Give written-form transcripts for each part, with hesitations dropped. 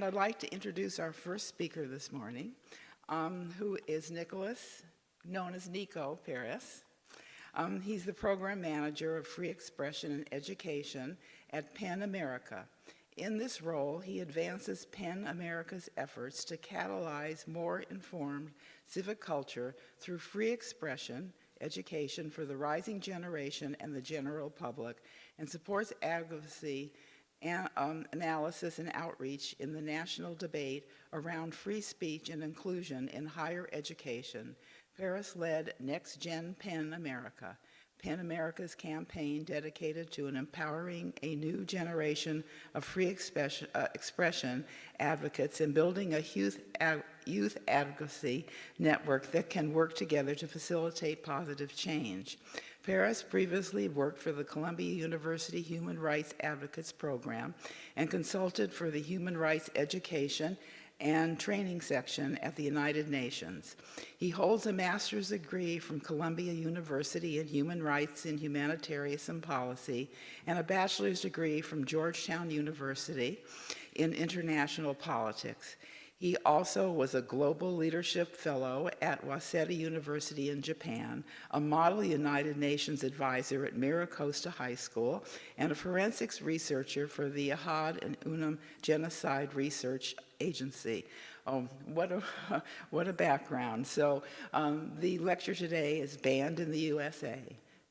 And I'd like to introduce our first speaker this morning, who is Nicholas, known as Niko Perez. He's the program manager of free expression and education at PEN America. In this role, he advances PEN America's efforts to catalyze more informed civic culture through free expression, education for the rising generation and the general public, and supports advocacy and analysis and outreach in the national debate around free speech and inclusion in higher education. Perez led Next Gen PEN America, PEN America's campaign dedicated to empowering a new generation of free expression advocates and building a youth advocacy network that can work together to facilitate positive change. Perez previously worked for the Columbia University Human Rights Advocates Program and consulted for the Human Rights Education and Training Section at the United Nations. He holds a master's degree from Columbia University in Human Rights and Humanitarian Policy and a bachelor's degree from Georgetown University in International Politics. He also was a Global Leadership Fellow at Waseda University in Japan, a Model United Nations Advisor at Miracosta High School, and a forensics researcher for the Ahad and Unam Genocide Research Agency. Oh, what a background. So the lecture today is Banned in the USA,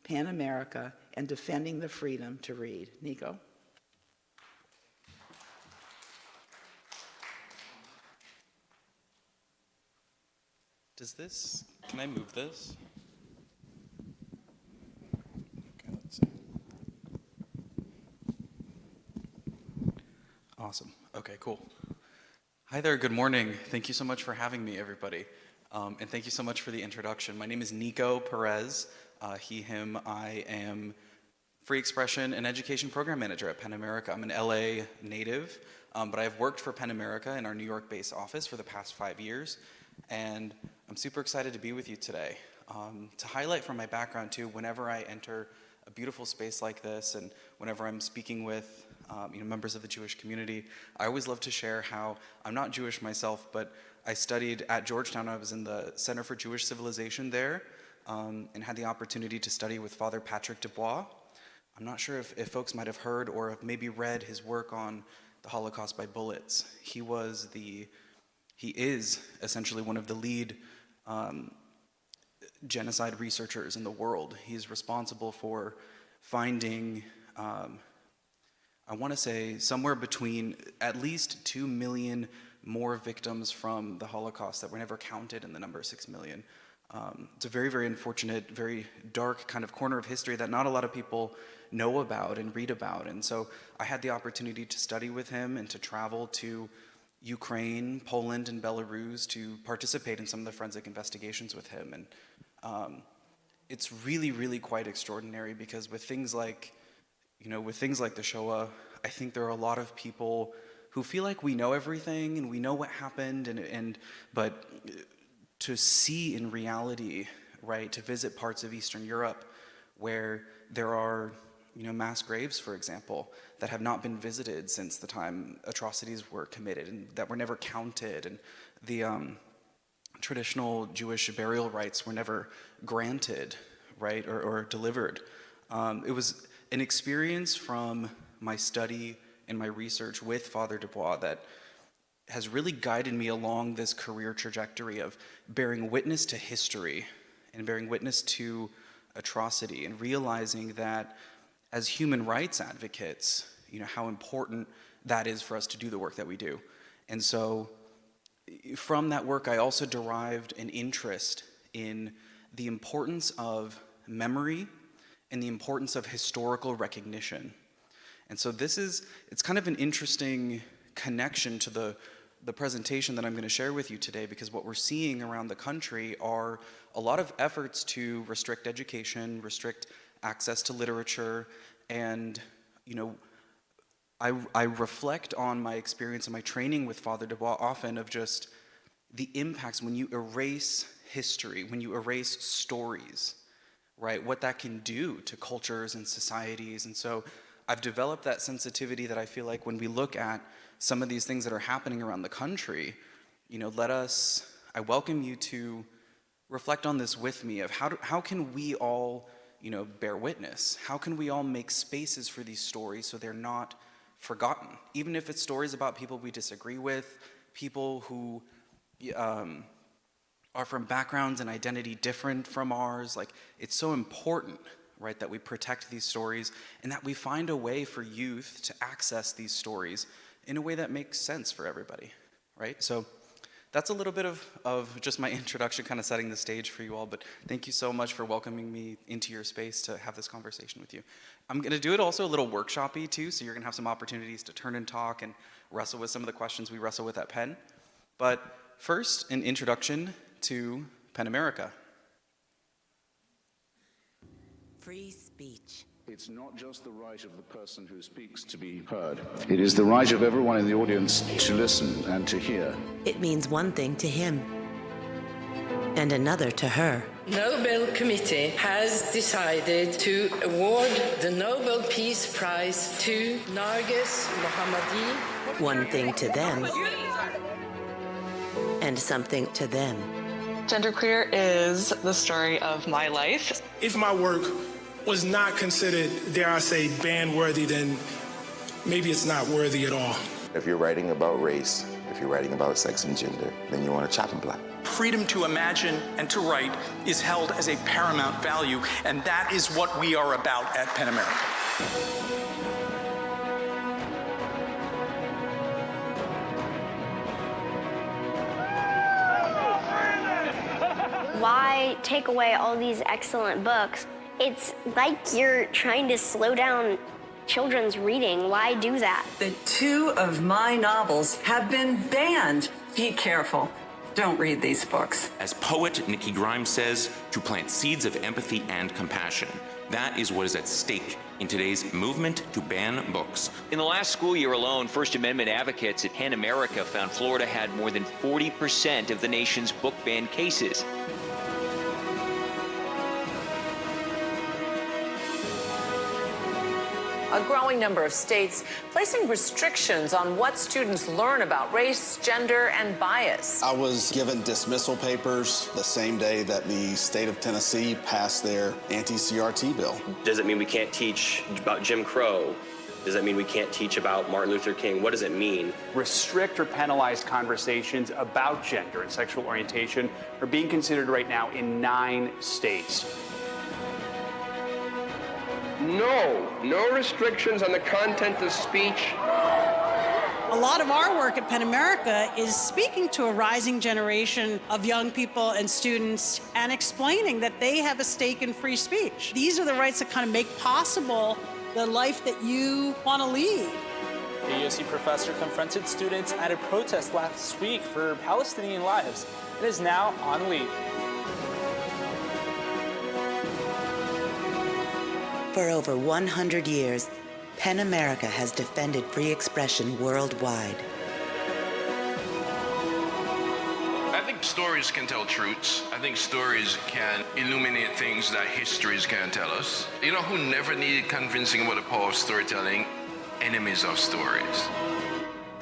PEN America, and Defending the Freedom to Read. Niko? Can I move this? Okay, let's see. Awesome. Okay, cool. Hi there, good morning. Thank you so much for having me, everybody. And thank you so much for the introduction. My name is Niko Perez. He, him, I am Free Expression and Education Program Manager at PEN America. I'm an LA native, but I've worked for PEN America in our New York-based office for the past 5 years. And I'm super excited to be with you today. To highlight from my background too, whenever I enter a beautiful space like this and whenever I'm speaking with members of the Jewish community, I always love to share how I'm not Jewish myself, but I studied at Georgetown. I was in the Center for Jewish Civilization there and had the opportunity to study with Father Patrick Dubois. I'm not sure if folks might have heard or have maybe read his work on the Holocaust by bullets. He is essentially one of the lead genocide researchers in the world. He's responsible for finding, I want to say, somewhere between at least 2 million more victims from the Holocaust that were never counted in the number 6 million. It's a very, very unfortunate, very dark kind of corner of history that not a lot of people know about and read about. And so I had the opportunity to study with him and to travel to Ukraine, Poland, and Belarus to participate in some of the forensic investigations with him. And it's really, really quite extraordinary because with things like the Shoah, I think there are a lot of people who feel like we know everything and we know what happened, but to see in reality, right, to visit parts of Eastern Europe where there are mass graves, for example, that have not been visited since the time atrocities were committed and that were never counted, and the traditional Jewish burial rites were never granted, right, or delivered. It was an experience from my study and my research with Father Dubois that has really guided me along this career trajectory of bearing witness to history and bearing witness to atrocity and realizing that as human rights advocates, how important that is for us to do the work that we do. And so from that work, I also derived an interest in the importance of memory and the importance of historical recognition. And so it's kind of an interesting connection to the presentation that I'm going to share with you today, because what we're seeing around the country are a lot of efforts to restrict education, restrict access to literature, and I reflect on my experience and my training with Father Dubois often of just the impacts when you erase history, when you erase stories, right? What that can do to cultures and societies. And so I've developed that sensitivity that I feel like when we look at some of these things that are happening around the country, I welcome you to reflect on this with me of how can we all, bear witness? How can we all make spaces for these stories so they're not forgotten? Even if it's stories about people we disagree with, people who are from backgrounds and identity different from ours. Like, it's so important, right, that we protect these stories and that we find a way for youth to access these stories in a way that makes sense for everybody, right? So that's a little bit of just my introduction, kind of setting the stage for you all, but thank you so much for welcoming me into your space to have this conversation with you. I'm gonna do it also a little workshop-y too, so you're gonna have some opportunities to turn and talk and wrestle with some of the questions we wrestle with at Penn. But first, an introduction to Penn America. Free speech. It's not just the right of the person who speaks to be heard. It is the right of everyone in the audience to listen and to hear. It means one thing to him and another to her. Nobel Committee has decided to award the Nobel Peace Prize to Narges Mohammadi. One thing to them and something to them. Genderqueer is the story of my life. If my work was not considered, dare I say, ban-worthy, then maybe it's not worthy at all. If you're writing about race, if you're writing about sex and gender, then you want to chopping block. Freedom to imagine and to write is held as a paramount value, and that is what we are about at Penn America. Why take away all these excellent books? It's like you're trying to slow down children's reading. Why do that? The two of my novels have been banned. Be careful. Don't read these books. As poet Nikki Grimes says, to plant seeds of empathy and compassion. That is what is at stake in today's movement to ban books. In the last school year alone, First Amendment advocates at Penn America found Florida had more than 40% of the nation's book ban cases. A growing number of states placing restrictions on what students learn about race, gender, and bias. I was given dismissal papers the same day that the state of Tennessee passed their anti-CRT bill. Does it mean we can't teach about Jim Crow? Does that mean we can't teach about Martin Luther King? What does it mean? Restrict or penalize conversations about gender and sexual orientation are being considered right now in 9 states. No restrictions on the content of speech. A lot of our work at Penn America is speaking to a rising generation of young people and students and explaining that they have a stake in free speech. These are the rights that kind of make possible the life that you want to lead. A USC professor confronted students at a protest last week for Palestinian lives and is now on leave. For over 100 years, Penn America has defended free expression worldwide. I think stories can tell truths. I think stories can illuminate things that histories can't tell us. You know who never needed convincing about the power of storytelling? Enemies of stories.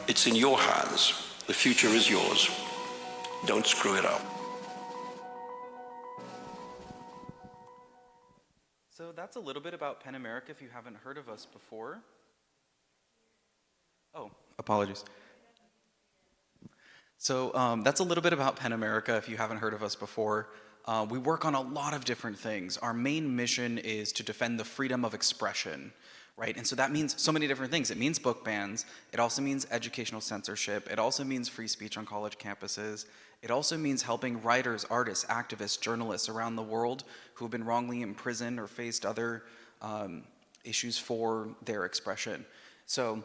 It's in your hands. The future is yours. Don't screw it up. So that's a little bit about Penn America if you haven't heard of us before. Oh, apologies. So that's a little bit about Penn America if you haven't heard of us before. We work on a lot of different things. Our main mission is to defend the freedom of expression, right? And so that means so many different things. It means book bans. It also means educational censorship. It also means free speech on college campuses. It also means helping writers, artists, activists, journalists around the world who have been wrongly imprisoned or faced other issues for their expression. So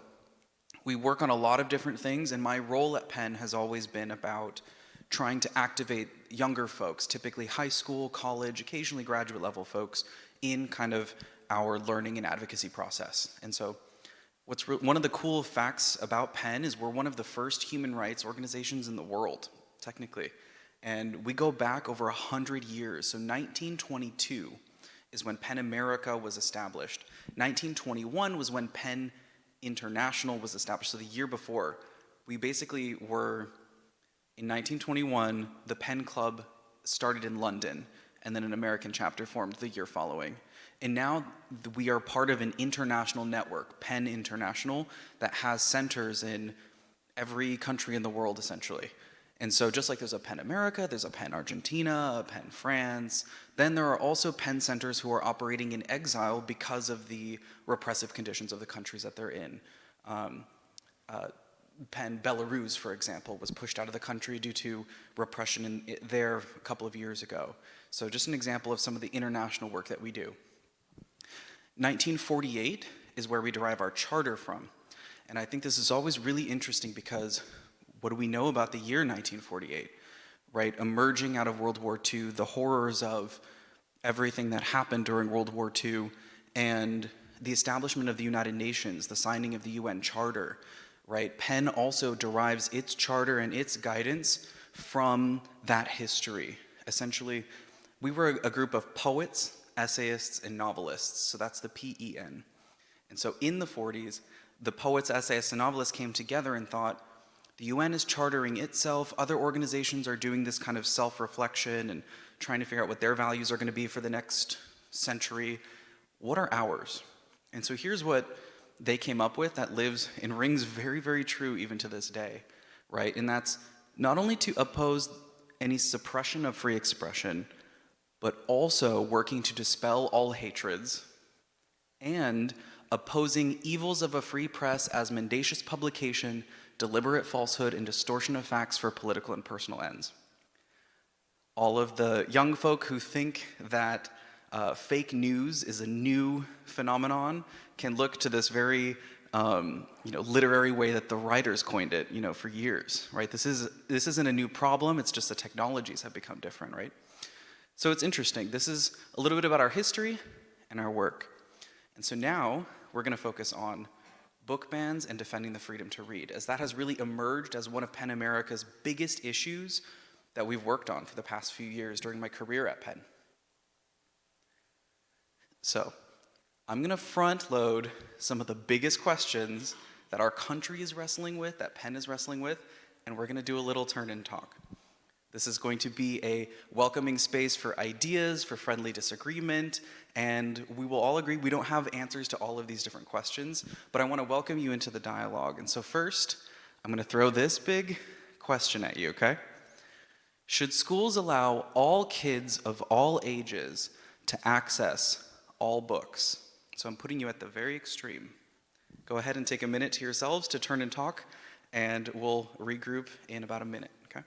we work on a lot of different things, and my role at Penn has always been about trying to activate younger folks, typically high school, college, occasionally graduate level folks, in kind of our learning and advocacy process. And so one of the cool facts about Penn is we're one of the first human rights organizations in the world, technically. And we go back over 100 years. So 1922 is when Penn America was established. 1921 was when Penn International was established. So the year before, we basically were, in 1921, the Penn Club started in London, and then an American chapter formed the year following. And now we are part of an international network, Penn International, that has centers in every country in the world, essentially. And so just like there's a Penn America, there's a Penn Argentina, a Penn France, then there are also Penn centers who are operating in exile because of the repressive conditions of the countries that they're in. Penn Belarus, for example, was pushed out of the country due to repression there a couple of years ago. So just an example of some of the international work that we do. 1948 is where we derive our charter from. And I think this is always really interesting because what do we know about the year 1948, right? Emerging out of World War II, the horrors of everything that happened during World War II, and the establishment of the United Nations, the signing of the UN Charter, right? Penn also derives its charter and its guidance from that history. Essentially, we were a group of poets, essayists, and novelists, so that's the PEN. And so in the 40s, the poets, essayists, and novelists came together and thought, the UN is chartering itself, other organizations are doing this kind of self-reflection and trying to figure out what their values are going to be for the next century. What are ours? And so here's what they came up with that lives and rings very, very true even to this day, right? And that's not only to oppose any suppression of free expression, but also working to dispel all hatreds and opposing evils of a free press as mendacious publication, deliberate falsehood, and distortion of facts for political and personal ends. All of the young folk who think that fake news is a new phenomenon can look to this very literary way that the writers coined it, for years, right? This isn't a new problem, it's just the technologies have become different, right? So it's interesting. This is a little bit about our history and our work. And so now we're going to focus on book bans and defending the freedom to read, as that has really emerged as one of Penn America's biggest issues that we've worked on for the past few years during my career at Penn. So I'm going to front load some of the biggest questions that our country is wrestling with, that Penn is wrestling with, and we're going to do a little turn and talk. This is going to be a welcoming space for ideas, for friendly disagreement, and we will all agree we don't have answers to all of these different questions, but I want to welcome you into the dialogue. And so first, I'm going to throw this big question at you, okay? Should schools allow all kids of all ages to access all books? So I'm putting you at the very extreme. Go ahead and take a minute to yourselves to turn and talk, and we'll regroup in about a minute, okay?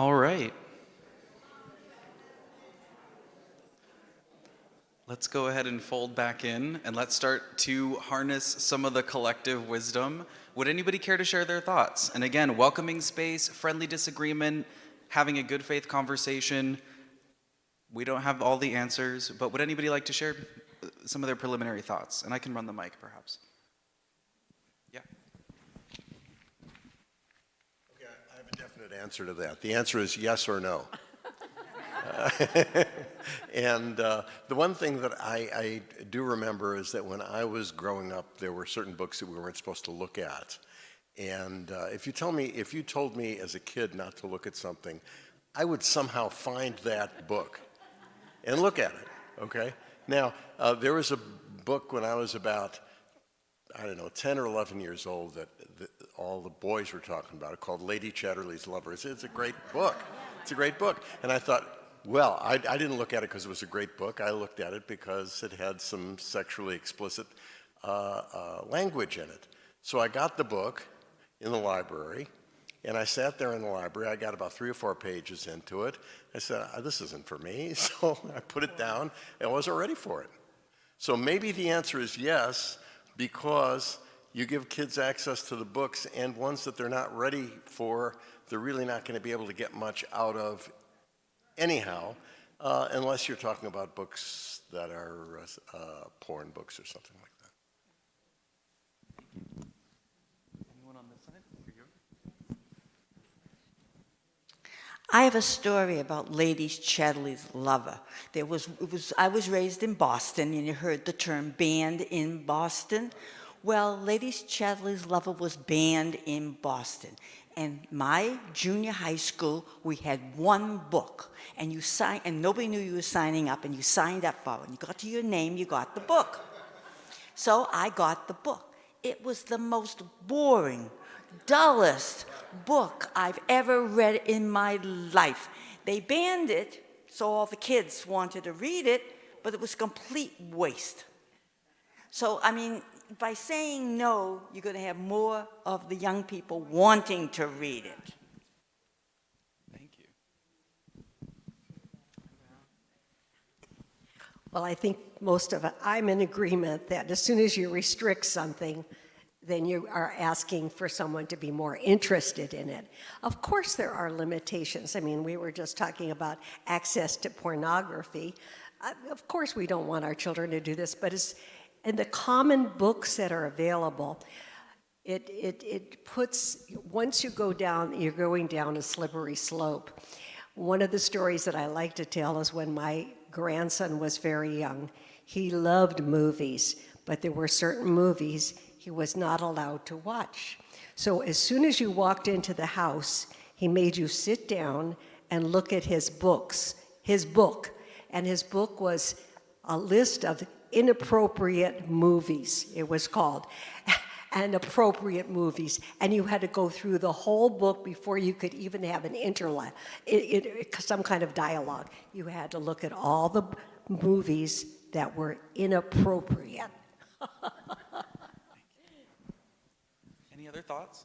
All right. Let's go ahead and fold back in, and let's start to harness some of the collective wisdom. Would anybody care to share their thoughts? And again, welcoming space, friendly disagreement, having a good faith conversation. We don't have all the answers, but would anybody like to share some of their preliminary thoughts? And I can run the mic, perhaps. Yeah. Okay, I have a definite answer to that. The answer is yes or no. And the one thing that I do remember is that when I was growing up, there were certain books that we weren't supposed to look at. And if you told me as a kid not to look at something, I would somehow find that book and look at it, okay? Now, there was a book when I was about, I don't know, 10 or 11 years old that all the boys were talking about, called Lady Chatterley's Lover. It's a great book. It's a great book. And I thought, well, I didn't look at it because it was a great book. I looked at it because it had some sexually explicit language in it. So I got the book in the library, and I sat there in the library. I got about 3 or 4 pages into it. I said, this isn't for me. So I put it down, and I wasn't ready for it. So maybe the answer is yes, because you give kids access to the books, and ones that they're not ready for, they're really not going to be able to get much out of anyhow, unless you're talking about books that are porn books or something like that. Anyone on this side? Here you go. I have a story about Lady Chatterley's Lover. I was raised in Boston, and you heard the term banned in Boston. Well, Lady Chatterley's Lover was banned in Boston. And my junior high school, we had one book, and and nobody knew you were signing up, and you signed up for it. And you got to your name, you got the book. So I got the book. It was the most boring, dullest book I've ever read in my life. They banned it, so all the kids wanted to read it, but it was complete waste. So, I mean, by saying no, you're going to have more of the young people wanting to read it. Thank you. Well, I think I'm in agreement that as soon as you restrict something, then you are asking for someone to be more interested in it. Of course there are limitations. I mean, we were just talking about access to pornography. Of course we don't want our children to do this, but in the common books that are available, it puts, once you go down, you're going down a slippery slope. One of the stories that I like to tell is when my grandson was very young. He loved movies, but there were certain movies he was not allowed to watch. So as soon as you walked into the house, he made you sit down and look at his book. And his book was a list of inappropriate movies, it was called, and appropriate movies. And you had to go through the whole book before you could even have an some kind of dialogue. You had to look at all the movies that were inappropriate. Any other thoughts?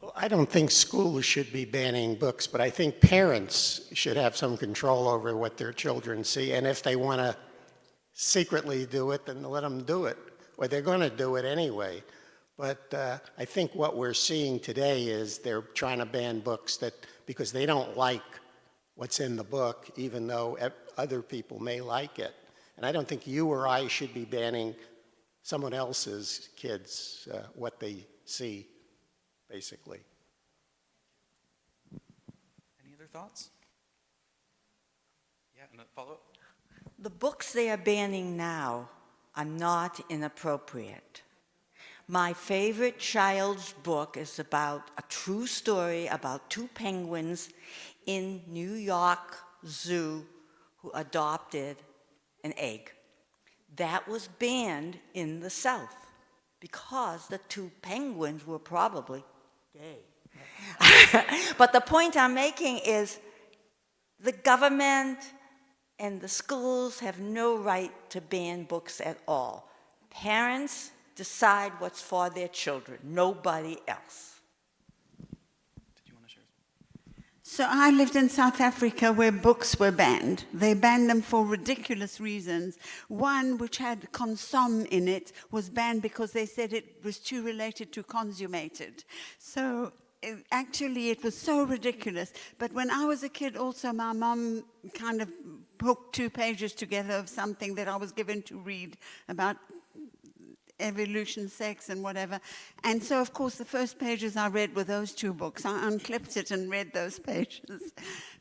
Well, I don't think schools should be banning books, but I think parents should have some control over what their children see. And if they want to secretly do it, then let them do it. Or they're going to do it anyway. But I think what we're seeing today is they're trying to ban books because they don't like what's in the book, even though other people may like it. And I don't think you or I should be banning someone else's kids, what they see, basically. Any other thoughts? Yeah, and a follow-up? The books they are banning now are not inappropriate. My favorite child's book is about a true story about 2 penguins in New York Zoo who adopted an egg. That was banned in the South because the 2 penguins were probably gay. But the point I'm making is the government and the schools have no right to ban books at all. Parents decide what's for their children, nobody else. So I lived in South Africa where books were banned. They banned them for ridiculous reasons. One, which had consomme in it, was banned because they said it was too related to consummated. So actually, it was so ridiculous. But when I was a kid, also, my mom kind of hooked 2 pages together of something that I was given to read about evolution, sex, and whatever. And so, of course, the first pages I read were those 2 books. I unclipped it and read those pages.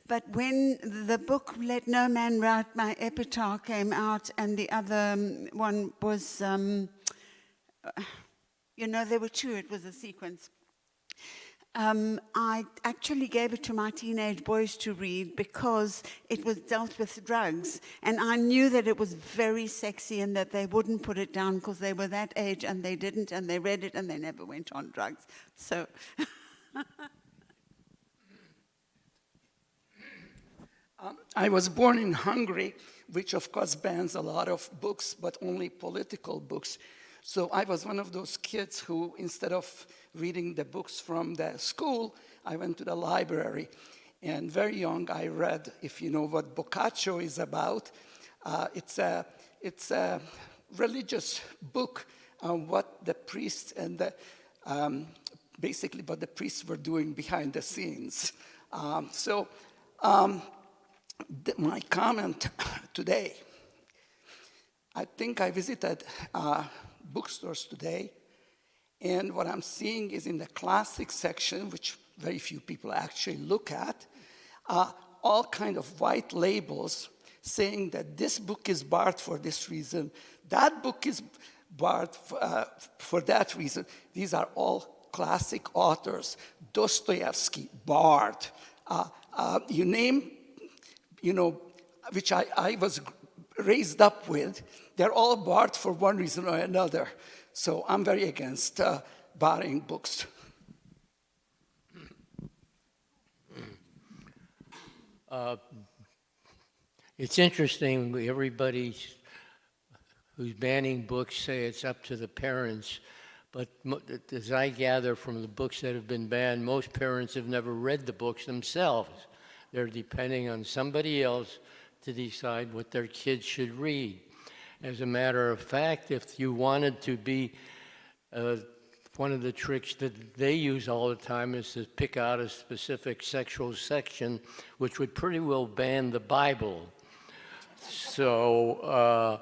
But when the book Let No Man Write My Epitaph came out, and the other one was, there were 2, it was a sequence. I actually gave it to my teenage boys to read because it was dealt with drugs. And I knew that it was very sexy and that they wouldn't put it down because they were that age, and they didn't, and they read it and they never went on drugs. So. I was born in Hungary, which of course bans a lot of books, but only political books. So I was one of those kids who, instead of reading the books from the school, I went to the library. And very young, I read, if you know what Boccaccio is about, it's a religious book on what the priests and basically what the priests were doing behind the scenes. My comment today, I think I visited bookstores today, and what I'm seeing is in the classic section, which very few people actually look at, all kind of white labels saying that this book is barred for this reason, that book is barred for that reason. These are all classic authors. Dostoevsky, barred. You name, which I was raised up with, they're all barred for one reason or another. So I'm very against barring books. It's interesting, everybody who's banning books say it's up to the parents, but as I gather from the books that have been banned, most parents have never read the books themselves. They're depending on somebody else to decide what their kids should read. As a matter of fact, if you wanted to be, one of the tricks that they use all the time is to pick out a specific sexual section, which would pretty well ban the Bible. So,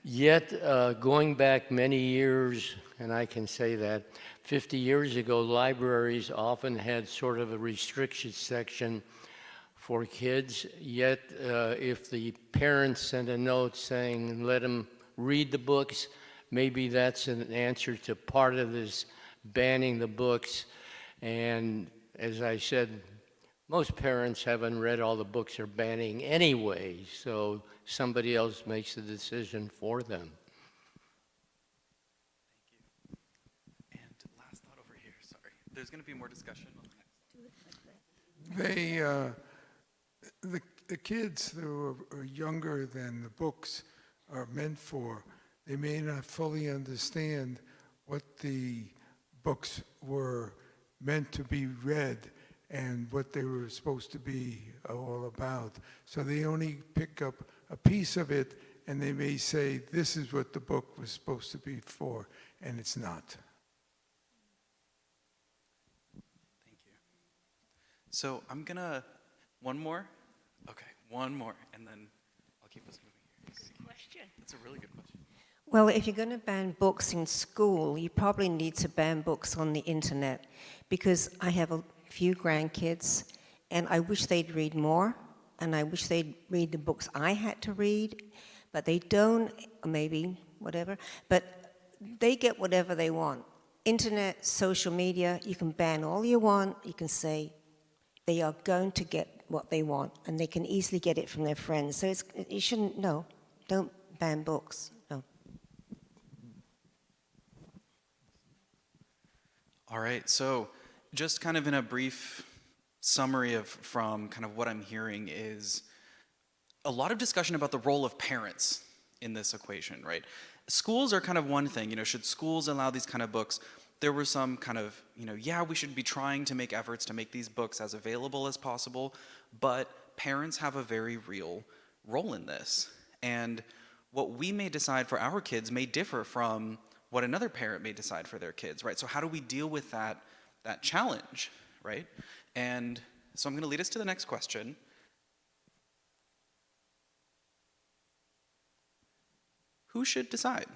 yet going back many years, and I can say that 50 years ago, libraries often had sort of a restriction section for kids, yet if the parents send a note saying let them read the books, maybe that's an answer to part of this banning the books. And as I said, most parents haven't read all the books they're banning anyway, so somebody else makes the decision for them. Thank you. And last thought over here, sorry. There's going to be more discussion on The kids who are younger than the books are meant for, they may not fully understand what the books were meant to be read and what they were supposed to be all about. So they only pick up a piece of it, and they may say, this is what the book was supposed to be for, and it's not. Thank you. So I'm going to, one more? Okay, one more, and then I'll keep us moving here. Good question. That's a really good question. Well, if you're going to ban books in school, you probably need to ban books on the internet, because I have a few grandkids, and I wish they'd read more, and I wish they'd read the books I had to read, but they don't, or maybe whatever, but they get whatever they want. Internet, social media, you can ban all you want, you can say they are going to get what they want, and they can easily get it from their friends. So you shouldn't, no, don't ban books, no. All right, so just kind of in a brief summary from kind of what I'm hearing is a lot of discussion about the role of parents in this equation, right? Schools are kind of one thing, should schools allow these kind of books? there were some kind of, yeah, we should be trying to make efforts to make these books as available as possible, but parents have a very real role in this. And what we may decide for our kids may differ from what another parent may decide for their kids, right? So how do we deal with that challenge, right? And so I'm going to lead us to the next question. Who should decide,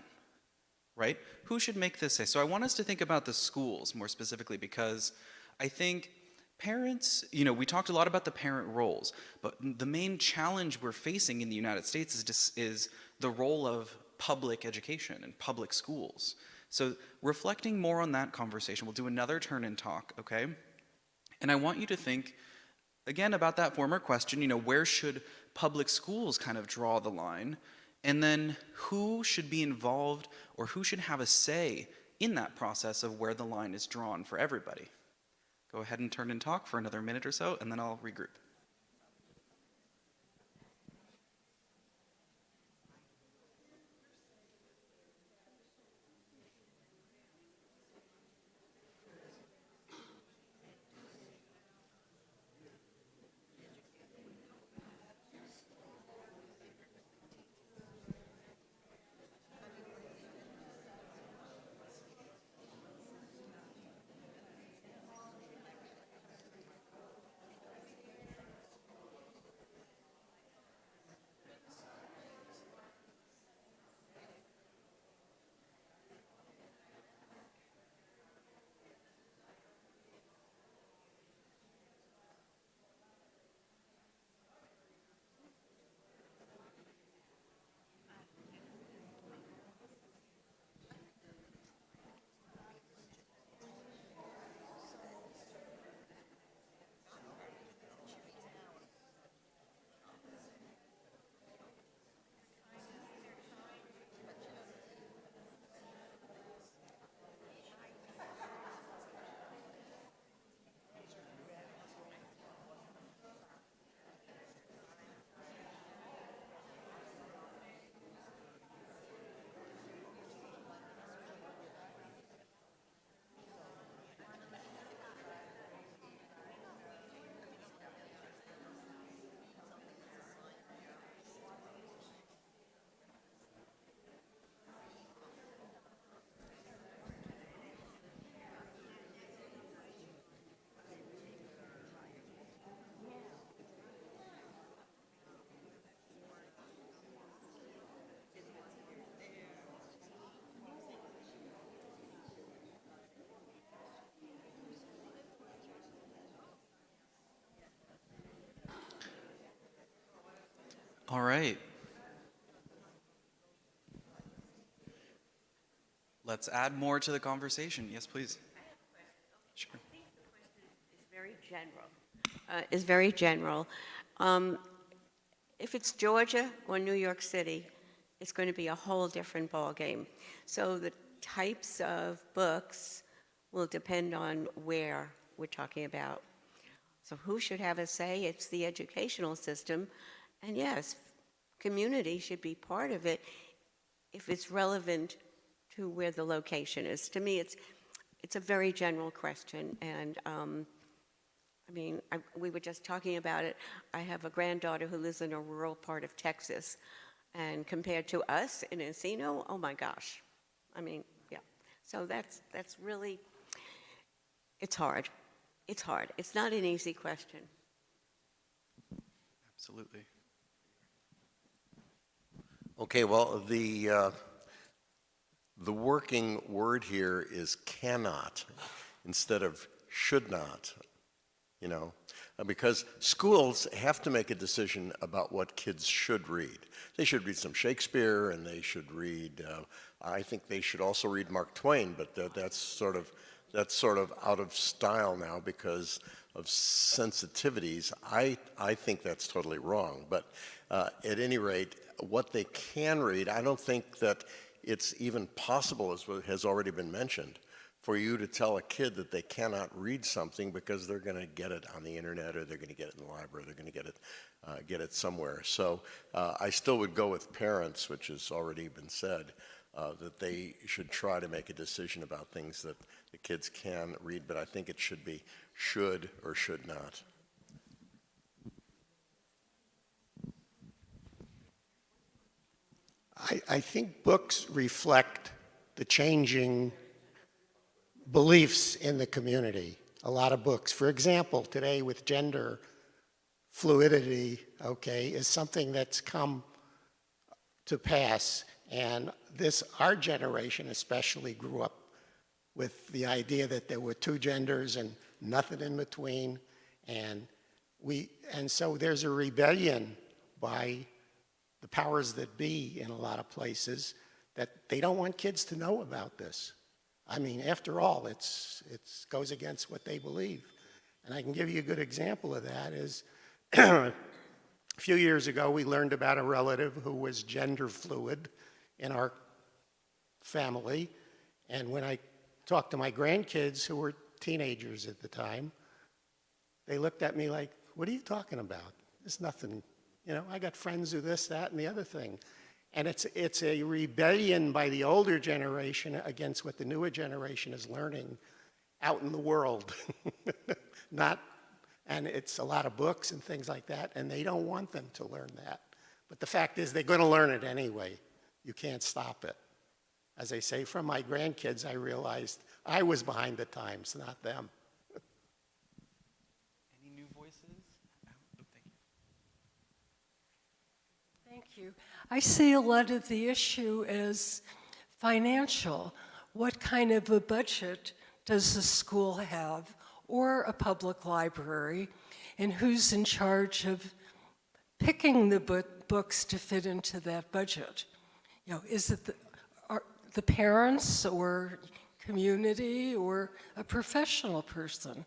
right? Who should make this say? So I want us to think about the schools more specifically, because I think parents, we talked a lot about the parent roles, but the main challenge we're facing in the United States is the role of public education and public schools. So reflecting more on that conversation, we'll do another turn and talk, okay? And I want you to think, again, about that former question, where should public schools kind of draw the line? And then who should be involved, or who should have a say in that process of where the line is drawn for everybody? Go ahead and turn and talk for another minute or so, and then I'll regroup. All right. Let's add more to the conversation. Yes, please. Sure. Is very general. If it's Georgia or New York City, it's going to be a whole different ballgame. So the types of books will depend on where we're talking about. So who should have a say? It's the educational system. And yes, community should be part of it if it's relevant to where the location is. To me, it's a very general question. And we were just talking about it. I have a granddaughter who lives in a rural part of Texas. And compared to us in Encino, oh my gosh. Yeah. So that's really, it's hard. It's hard. It's not an easy question. Absolutely. Okay, well, the working word here is cannot instead of should not, because schools have to make a decision about what kids should read. They should read some Shakespeare, and they should read, I think they should also read Mark Twain, but that's sort of out of style now because of sensitivities. I think that's totally wrong, but at any rate, what they can read, I don't think that it's even possible, as has already been mentioned, for you to tell a kid that they cannot read something because they're going to get it on the internet, or they're going to get it in the library, they're going to get it somewhere. So I still would go with parents, which has already been said. that they should try to make a decision about things that the kids can read, but I think it should be should or should not. I think books reflect the changing beliefs in the community. A lot of books. For example, today with gender fluidity, okay, is something that's come to pass. And our generation especially grew up with the idea that there were two genders and nothing in between. And so there's a rebellion by the powers that be in a lot of places that they don't want kids to know about this. I mean, after all, it goes against what they believe. And I can give you a good example of that is a few years ago, we learned about a relative who was gender fluid in our family. And when I talked to my grandkids, who were teenagers at the time, they looked at me like, what are you talking about? There's nothing, I got friends who this, that, and the other thing. And it's a rebellion by the older generation against what the newer generation is learning out in the world. And it's a lot of books and things like that, and they don't want them to learn that. But the fact is, they're going to learn it anyway. You can't stop it. As I say, from my grandkids, I realized I was behind the times, not them. Any new voices? Oh, thank you. Thank you. I see a lot of the issue as financial. What kind of a budget does the school have, or a public library, and who's in charge of picking the books to fit into that budget? Is it the parents or community or a professional person?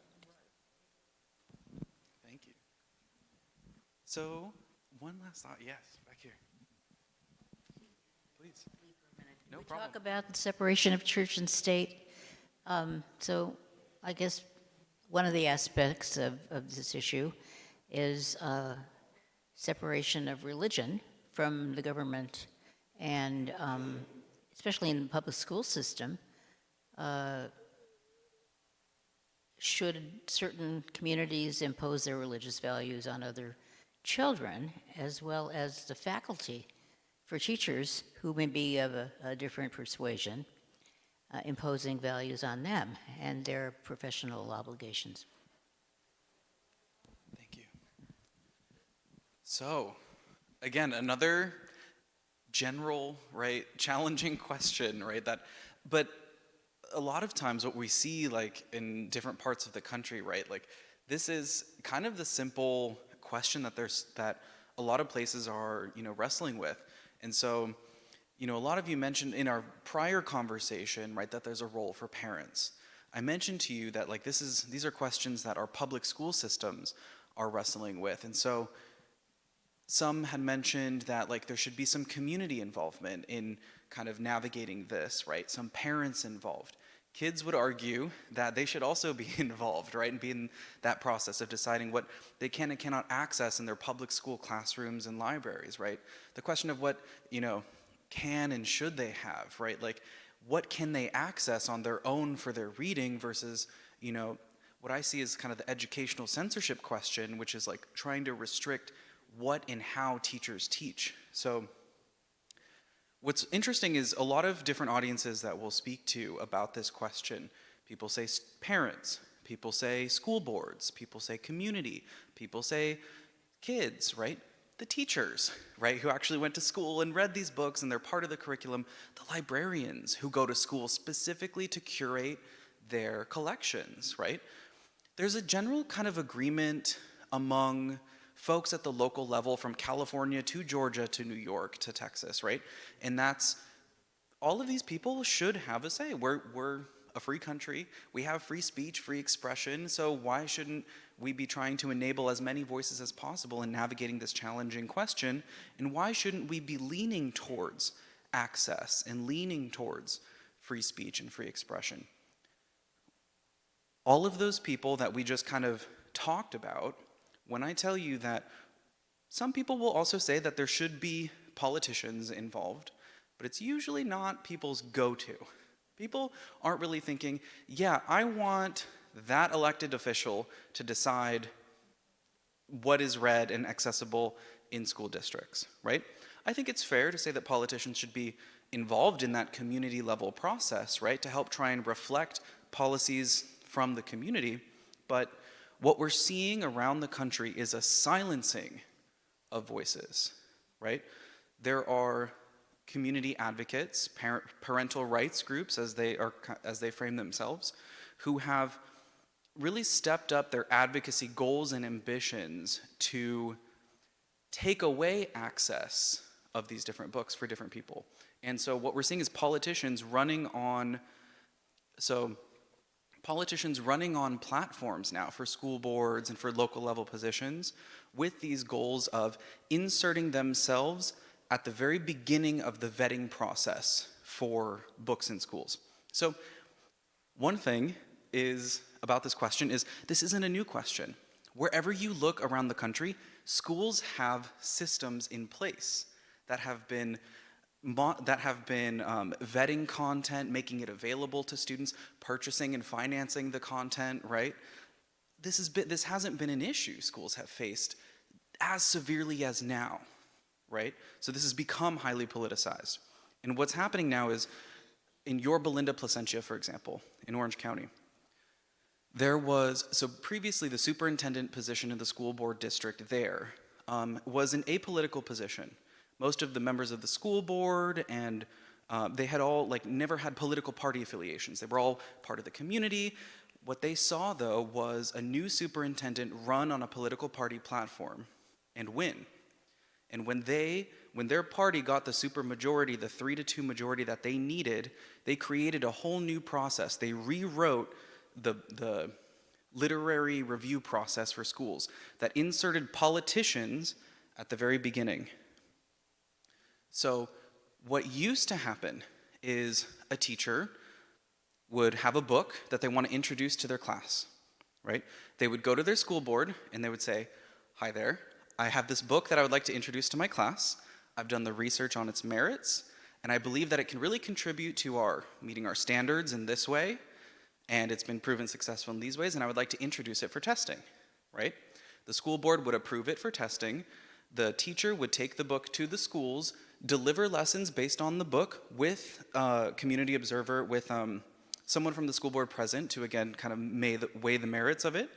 Thank you. So, one last thought. Yes, back here. Please. No problem. Talk about the separation of church and state. So I guess one of the aspects of this issue is separation of religion from the government, and especially in the public school system, should certain communities impose their religious values on other children, as well as the faculty for teachers who may be of a different persuasion, imposing values on them and their professional obligations. Thank you. So, again, another general, right, challenging question, right? But a lot of times what we see, like in different parts of the country, right? Like this is kind of the simple question that a lot of places are, wrestling with, and so. A lot of you mentioned in our prior conversation, right, that there's a role for parents. I mentioned to you that these are questions that our public school systems are wrestling with. And so some had mentioned that there should be some community involvement in kind of navigating this, right? Some parents involved. Kids would argue that they should also be involved, right, and be in that process of deciding what they can and cannot access in their public school classrooms and libraries, right? The question of what, can and should they have, right? What can they access on their own for their reading versus, what I see as kind of the educational censorship question, which is trying to restrict what and how teachers teach. So what's interesting is a lot of different audiences that we'll speak to about this question. People say parents, people say school boards, people say community, people say kids, right? The teachers, right, who actually went to school and read these books and they're part of the curriculum, the librarians who go to school specifically to curate their collections, right? There's a general kind of agreement among folks at the local level from California to Georgia to New York to Texas, right? And that's, all of these people should have a say. We're a free country, we have free speech, free expression, so why shouldn't we be trying to enable as many voices as possible in navigating this challenging question? And why shouldn't we be leaning towards access and leaning towards free speech and free expression? All of those people that we just kind of talked about, when I tell you that some people will also say that there should be politicians involved, but but it's usually not people's go-to. People aren't really thinking, yeah, I want that elected official to decide what is read and accessible in school districts, right? I think it's fair to say that politicians should be involved in that community level process, right, to help try and reflect policies from the community. But what we're seeing around the country is a silencing of voices, right? There are community advocates, parental rights groups, as they frame themselves, who have really stepped up their advocacy goals and ambitions to take away access of these different books for different people. And so what we're seeing is politicians running on platforms now for school boards and for local level positions with these goals of inserting themselves at the very beginning of the vetting process for books in schools. So one thing is about this question is this isn't a new question. Wherever you look around the country, schools have systems in place that have been vetting content, making it available to students, purchasing and financing the content, right? This hasn't been an issue schools have faced as severely as now, right? So this has become highly politicized. And what's happening now is, in Yorba Belinda Placentia, for example, in Orange County, so previously the superintendent position in the school board district there was an apolitical position. Most of the members of the school board and they had all never had political party affiliations. They were all part of the community. What they saw though was a new superintendent run on a political party platform and win. And when their party got the supermajority, the 3-2 majority that they needed, they created a whole new process. They rewrote the literary review process for schools that inserted politicians at the very beginning. So what used to happen is a teacher would have a book that they want to introduce to their class, right? They would go to their school board and they would say, "Hi there, I have this book that I would like to introduce to my class. I've done the research on its merits, and I believe that it can really contribute to meeting our standards in this way, and it's been proven successful in these ways, and I would like to introduce it for testing," right? The school board would approve it for testing. The teacher would take the book to the schools, deliver lessons based on the book with a community observer, with someone from the school board present to, again, kind of weigh the merits of it.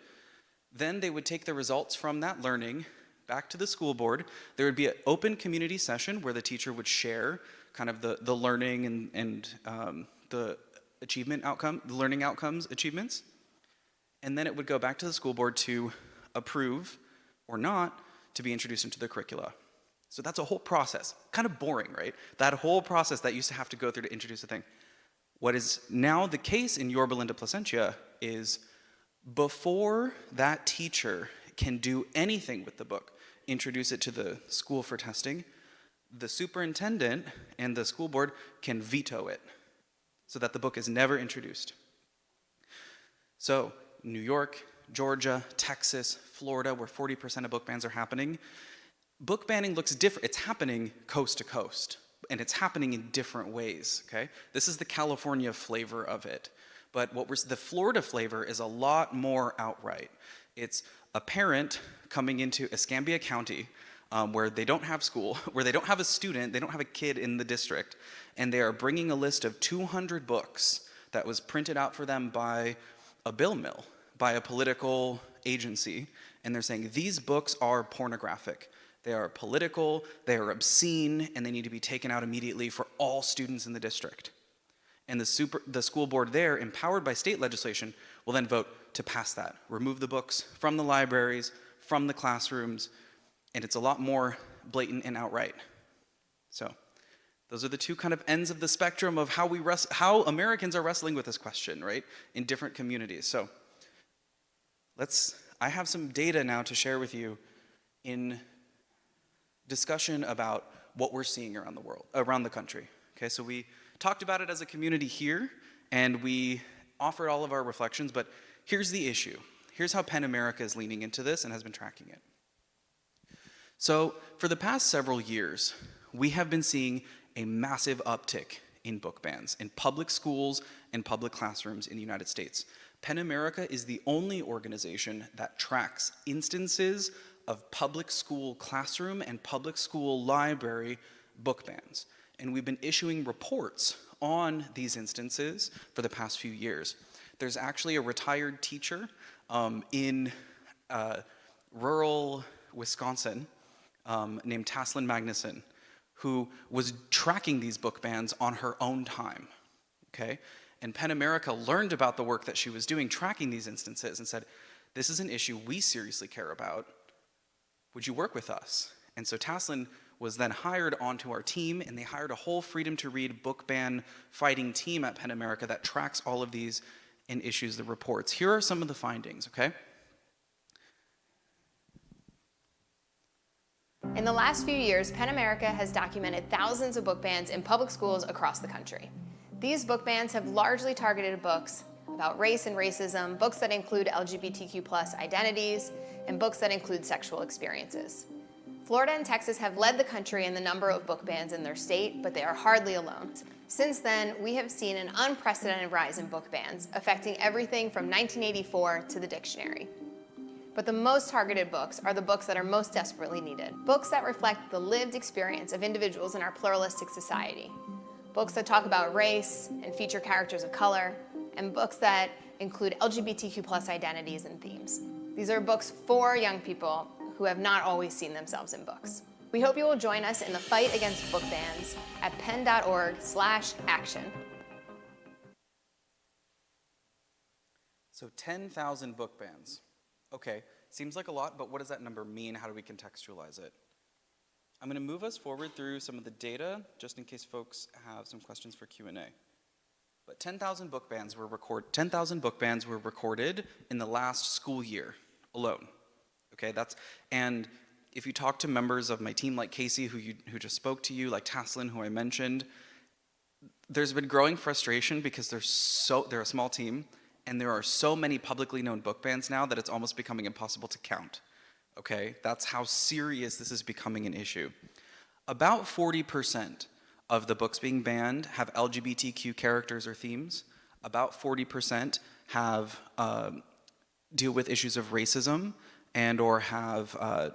Then they would take the results from that learning back to the school board. There would be an open community session where the teacher would share kind of the learning and the learning outcomes achievements. And then it would go back to the school board to approve or not to be introduced into the curricula. So that's a whole process. Kind of boring, right? That whole process that used to have to go through to introduce a thing. What is now the case in Yorba Belinda Placentia is before that teacher can do anything with the book, introduce it to the school for testing, the superintendent and the school board can veto it so that the book is never introduced. So New York, Georgia, Texas, Florida, where 40% of book bans are happening, book banning looks different. It's happening coast to coast, and it's happening in different ways, okay? This is the California flavor of it. But the Florida flavor is a lot more outright. It's a parent coming into Escambia County where they don't have school, where they don't have a student, they don't have a kid in the district, and they are bringing a list of 200 books that was printed out for them by a bill mill, by a political agency, and they're saying these books are pornographic. They are political, they are obscene, and they need to be taken out immediately for all students in the district. And the school board there, empowered by state legislation, will then vote to pass that, remove the books from the libraries, from the classrooms, and it's a lot more blatant and outright. So those are the two kind of ends of the spectrum of how Americans are wrestling with this question, right, in different communities. So I have some data now to share with you in discussion about what we're seeing around the world, around the country. Okay, so we talked about it as a community here, and we offered all of our reflections, but here's the issue. Here's how PEN America is leaning into this and has been tracking it. So for the past several years, we have been seeing a massive uptick in book bans in public schools and public classrooms in the United States. PEN America is the only organization that tracks instances of public school classroom and public school library book bans. And we've been issuing reports on these instances for the past few years. There's actually a retired teacher in rural Wisconsin named Taslyn Magnuson, who was tracking these book bans on her own time, okay? And PEN America learned about the work that she was doing tracking these instances and said, this is an issue we seriously care about. Would you work with us? And so Taslyn was then hired onto our team, and they hired a whole Freedom to Read book ban fighting team at PEN America that tracks all of these and issues the reports. Here are some of the findings, okay? In the last few years, PEN America has documented thousands of book bans in public schools across the country. These book bans have largely targeted books about race and racism, books that include LGBTQ+ identities, and books that include sexual experiences. Florida and Texas have led the country in the number of book bans in their state, but they are hardly alone. Since then, we have seen an unprecedented rise in book bans, affecting everything from 1984 to the dictionary. But the most targeted books are the books that are most desperately needed. Books that reflect the lived experience of individuals in our pluralistic society. Books that talk about race and feature characters of color, and books that include LGBTQ+ identities and themes. These are books for young people who have not always seen themselves in books. We hope you will join us in the fight against book bans at pen.org/action. So 10,000 book bans. Okay, seems like a lot, but what does that number mean? How do we contextualize it? I'm gonna move us forward through some of the data, just in case folks have some questions for Q&A. But 10,000 book bans were recorded in the last school year alone. Okay, and if you talk to members of my team like Casey, who just spoke to you, like Taslyn, who I mentioned, there's been growing frustration because they're a small team, and there are so many publicly known book bans now that it's almost becoming impossible to count. Okay, that's how serious this is becoming an issue. About 40% of the books being banned have LGBTQ characters or themes. About 40% have deal with issues of racism and or have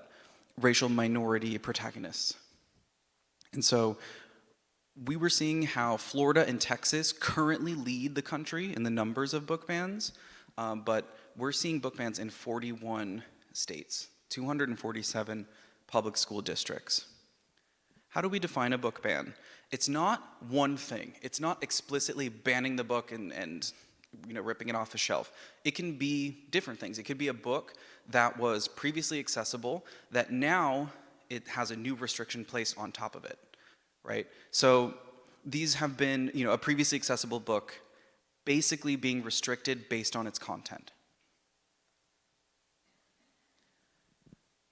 racial minority protagonists. And so we were seeing how Florida and Texas currently lead the country in the numbers of book bans, but we're seeing book bans in 41 states, 247 public school districts. How do we define a book ban? It's not one thing. It's not explicitly banning the book and ripping it off the shelf. It can be different things. It could be a book that was previously accessible that now it has a new restriction placed on top of it, right? So these have been, a previously accessible book basically being restricted based on its content.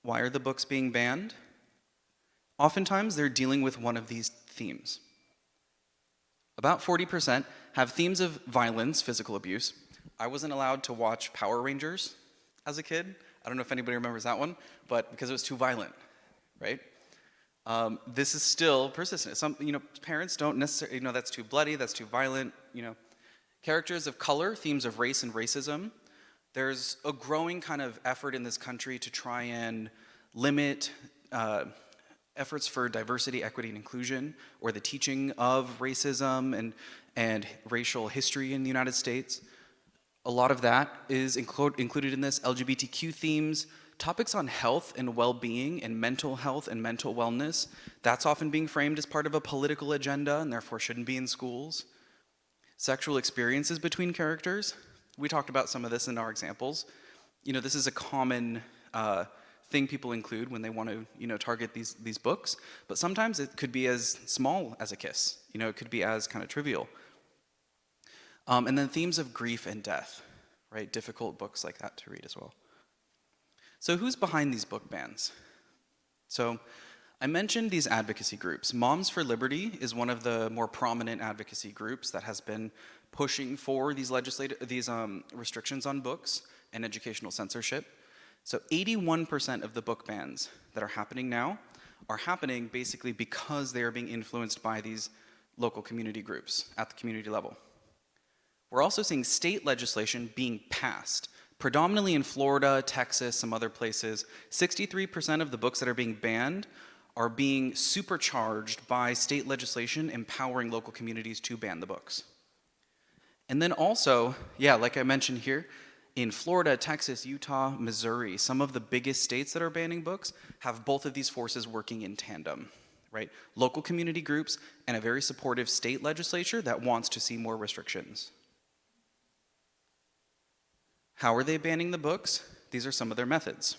Why are the books being banned? Oftentimes they're dealing with one of these themes. About 40% have themes of violence, physical abuse. I wasn't allowed to watch Power Rangers as a kid. I don't know if anybody remembers that one, but because it was too violent, right? This is still persistent. Some, parents don't necessarily, that's too bloody, that's too violent, Characters of color, themes of race and racism. There's a growing kind of effort in this country to try and limit efforts for diversity, equity, and inclusion, or the teaching of racism and racial history in the United States. A lot of that is included in this. LGBTQ themes, topics on health and well-being and mental health and mental wellness, that's often being framed as part of a political agenda and therefore shouldn't be in schools. Sexual experiences between characters. We talked about some of this in our examples. This is a common thing people include when they want to, target these books, but sometimes it could be as small as a kiss. It could be as kind of trivial. And then themes of grief and death, right? Difficult books like that to read as well. So who's behind these book bans? So I mentioned these advocacy groups. Moms for Liberty is one of the more prominent advocacy groups that has been pushing for these restrictions on books and educational censorship. So 81% of the book bans that are happening now are happening basically because they are being influenced by these local community groups at the community level. We're also seeing state legislation being passed, predominantly in Florida, Texas, some other places. 63% of the books that are being banned are being supercharged by state legislation empowering local communities to ban the books. And then also, yeah, like I mentioned here, in Florida, Texas, Utah, Missouri, some of the biggest states that are banning books have both of these forces working in tandem, right? Local community groups and a very supportive state legislature that wants to see more restrictions. How are they banning the books? These are some of their methods.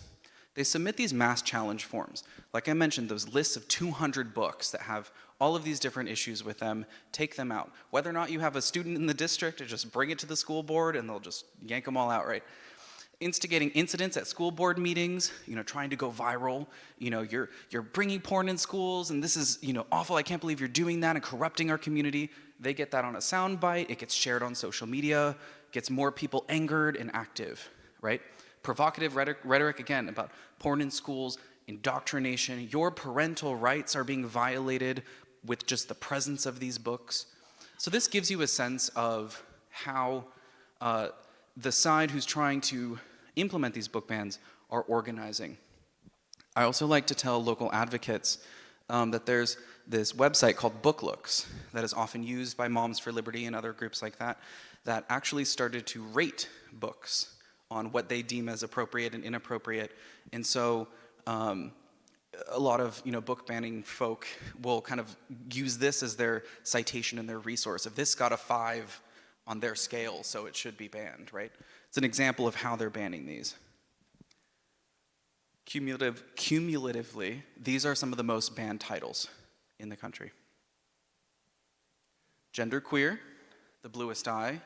They submit these mass challenge forms. Like I mentioned, those lists of 200 books that have all of these different issues with them, take them out. Whether or not you have a student in the district, just bring it to the school board and they'll just yank them all out, right? Instigating incidents at school board meetings, trying to go viral. You're bringing porn in schools and this is, awful. I can't believe you're doing that and corrupting our community. They get that on a soundbite. It gets shared on social media, gets more people angered and active, right? Provocative rhetoric, again, about porn in schools, indoctrination. Your parental rights are being violated with just the presence of these books. So this gives you a sense of how the side who's trying to implement these book bans are organizing. I also like to tell local advocates that there's this website called Book Looks that is often used by Moms for Liberty and other groups like that, that actually started to rate books on what they deem as appropriate and inappropriate. And so a lot of book banning folk will kind of use this as their citation and their resource. If this got a 5 on their scale, so it should be banned, right? It's an example of how they're banning these. Cumulatively, these are some of the most banned titles in the country. Genderqueer, The Bluest Eye,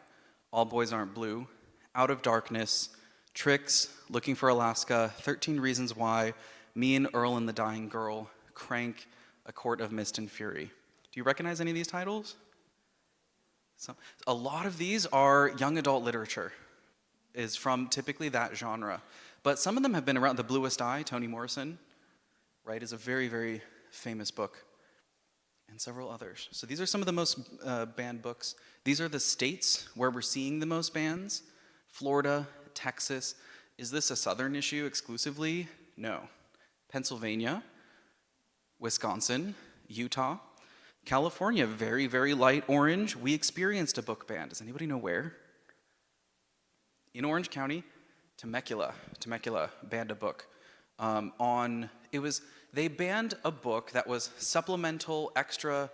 All Boys Aren't Blue, Out of Darkness, Tricks, Looking for Alaska, 13 Reasons Why, Me and Earl and the Dying Girl, Crank, A Court of Mist and Fury. Do you recognize any of these titles? A lot of these are young adult literature, is from typically that genre. But some of them have been around. The Bluest Eye, Toni Morrison, right, is a very, very famous book, and several others. So these are some of the most banned books. These are the states where we're seeing the most bans. Florida, Texas. Is this a southern issue exclusively? No. Pennsylvania, Wisconsin, Utah, California, very, very light orange. We experienced a book ban. Does anybody know where? In Orange County, Temecula banned a book. They banned a book that was supplemental extra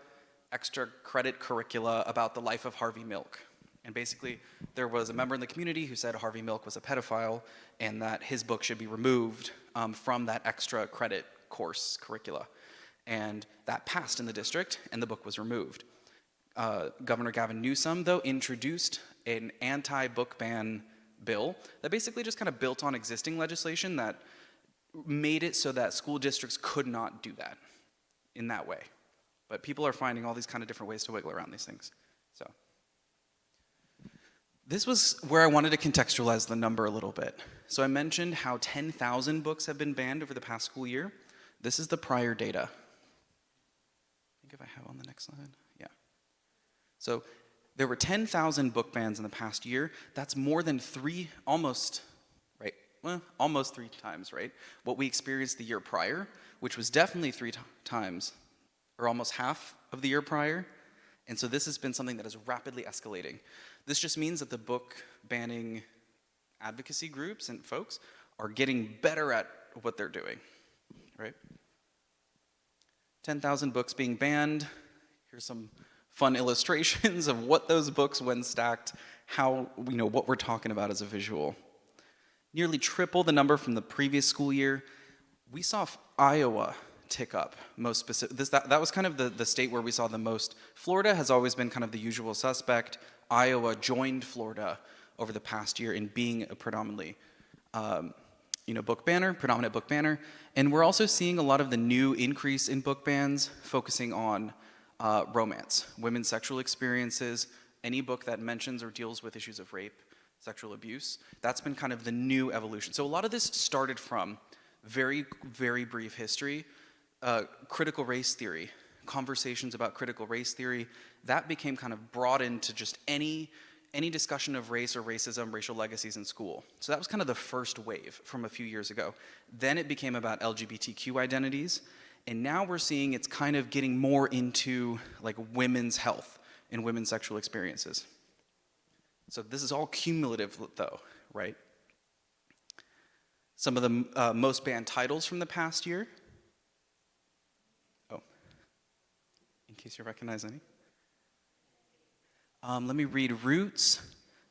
credit curricula about the life of Harvey Milk. And basically, there was a member in the community who said Harvey Milk was a pedophile and that his book should be removed from that extra credit course curricula. And that passed in the district, and the book was removed. Governor Gavin Newsom, though, introduced an anti-book ban bill that basically just kind of built on existing legislation that made it so that school districts could not do that in that way. But people are finding all these kind of different ways to wiggle around these things. So this was where I wanted to contextualize the number a little bit. So I mentioned how 10,000 books have been banned over the past school year. This is the prior data. I think if I have on the next slide, yeah. So there were 10,000 book bans in the past year. That's more than almost 3 times, right? What we experienced the year prior, which was definitely 3 times, or almost half of the year prior. And so this has been something that is rapidly escalating. This just means that the book banning advocacy groups and folks are getting better at what they're doing, right? 10,000 books being banned. Here's some fun illustrations of what those books, when stacked, what we're talking about as a visual. Nearly triple the number from the previous school year. We saw Iowa tick up most specific. That was kind of the state where we saw the most. Florida has always been kind of the usual suspect. Iowa joined Florida over the past year in being a predominantly predominant book banner. And we're also seeing a lot of the new increase in book bans focusing on romance, women's sexual experiences, any book that mentions or deals with issues of rape, sexual abuse. That's been kind of the new evolution. So a lot of this started from very, very brief history, critical race theory, conversations about critical race theory, that became kind of brought into just any discussion of race or racism, racial legacies in school. So that was kind of the first wave from a few years ago. Then it became about LGBTQ identities, and now we're seeing it's kind of getting more into like women's health and women's sexual experiences. So this is all cumulative though, right? Some of the most banned titles from the past year. Oh, in case you recognize any. Let me read Roots,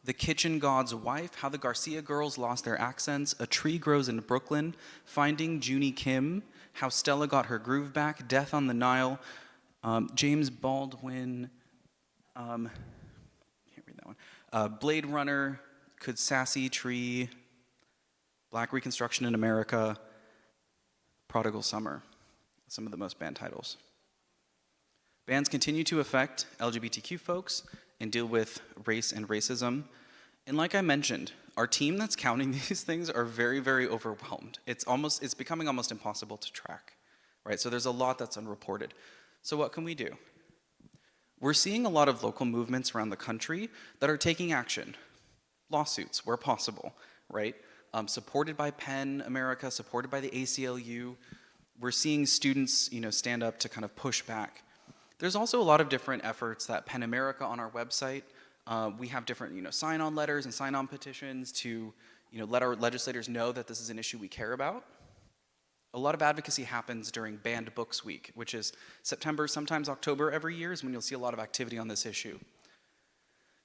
The Kitchen God's Wife, How the Garcia Girls Lost Their Accents, A Tree Grows in Brooklyn, Finding Junie Kim, How Stella Got Her Groove Back, Death on the Nile, James Baldwin, can't read that one, Blade Runner, Could Sassy Tree, Black Reconstruction in America, Prodigal Summer, some of the most banned titles. Bans continue to affect LGBTQ folks and deal with race and racism. And like I mentioned, our team that's counting these things are very, very overwhelmed. It's becoming almost impossible to track, right? So there's a lot that's unreported. So what can we do? We're seeing a lot of local movements around the country that are taking action. Lawsuits where possible, right? Supported by PEN America, supported by the ACLU. We're seeing students, stand up to kind of push back. There's also a lot of different efforts that PEN America on our website. We have different, sign-on letters and sign-on petitions to, let our legislators know that this is an issue we care about. A lot of advocacy happens during Banned Books Week, which is September, sometimes October every year is when you'll see a lot of activity on this issue.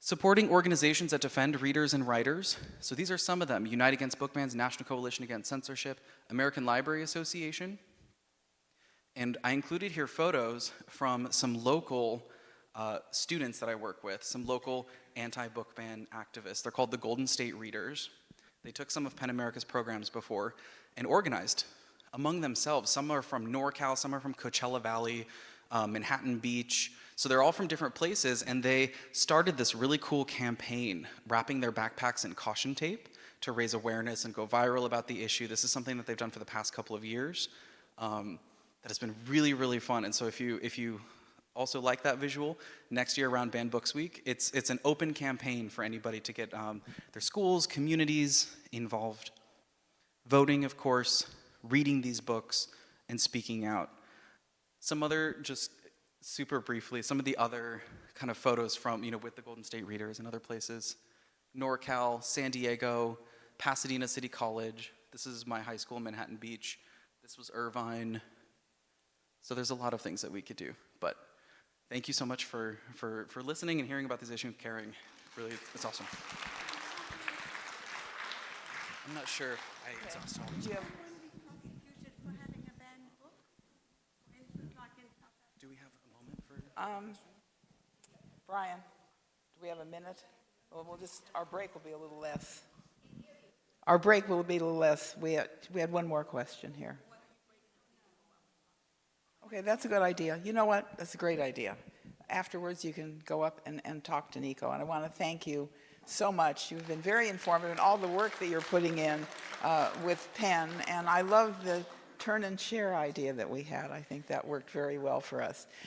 Supporting organizations that defend readers and writers. So these are some of them: Unite Against Book Bans, National Coalition Against Censorship, American Library Association. And I included here photos from some local students that I work with, some local anti-book ban activists. They're called the Golden State Readers. They took some of PEN America's programs before and organized among themselves. Some are from NorCal, some are from Coachella Valley, Manhattan Beach. So they're all from different places, and they started this really cool campaign, wrapping their backpacks in caution tape to raise awareness and go viral about the issue. This is something that they've done for the past couple of years. That has been really, really fun. And so if you also like that visual, next year around Banned Books Week, it's an open campaign for anybody to get their schools, communities involved. Voting, of course, reading these books, and speaking out. Some other, just super briefly, some of the other kind of photos from, with the Golden State Readers and other places. NorCal, San Diego, Pasadena City College. This is my high school, Manhattan Beach. This was Irvine. So there's a lot of things that we could do, but thank you so much for listening and hearing about this issue and caring. Really, it's awesome. I'm not sure if I exhausted all this. Do we have a moment for? Brian, do we have a minute? Well, our break will be a little less. Our break will be a little less. We had one more question here. Okay, that's a good idea. You know what? That's a great idea. Afterwards, you can go up and talk to Niko. And I want to thank you so much. You've been very informative in all the work that you're putting in with PEN. And I love the turn and share idea that we had. I think that worked very well for us.